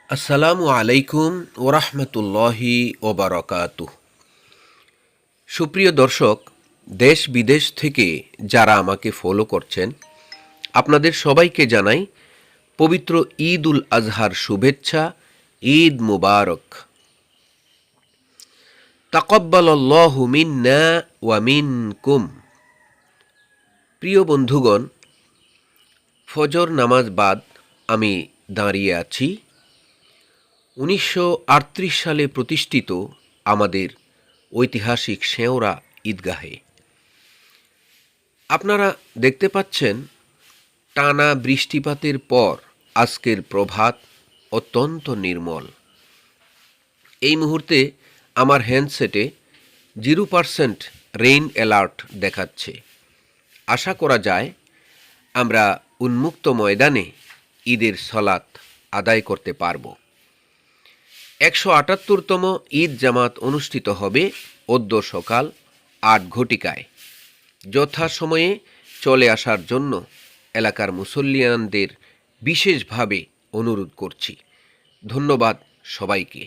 আসসালামু আলাইকুম ওরহমতুল্লাহি ওবারকাতুহ। সুপ্রিয় দর্শক, দেশ বিদেশ থেকে যারা আমাকে ফলো করছেন, আপনাদের সবাইকে জানাই পবিত্র ঈদ উল আজহার শুভেচ্ছা। ঈদ মুবারক। তাকাব্বালাল্লাহু মিন্না ওয়া মিনকুম। প্রিয় বন্ধুগণ, ফজর নামাজ বাদ আমি দাঁড়িয়ে আছি 1938 সালে প্রতিষ্ঠিত আমাদের ঐতিহাসিক শেওড়া ঈদগাহে। আপনারা দেখতে পাচ্ছেন, টানা বৃষ্টিপাতের পর আজকের প্রভাত অত্যন্ত নির্মল। এই মুহূর্তে আমার হ্যান্ডসেটে 0% রেইন অ্যালার্ট দেখাচ্ছে। আশা করা যায় আমরা উন্মুক্ত ময়দানে ঈদের সলাত আদায় করতে পারব। 178তম ঈদ জামাত অনুষ্ঠিত হবে অদ্য সকাল 8 ঘটিকায়। যথাসময়ে চলে আসার জন্য এলাকার মুসল্লিয়ানদের বিশেষভাবে অনুরোধ করছি। ধন্যবাদ সবাইকে।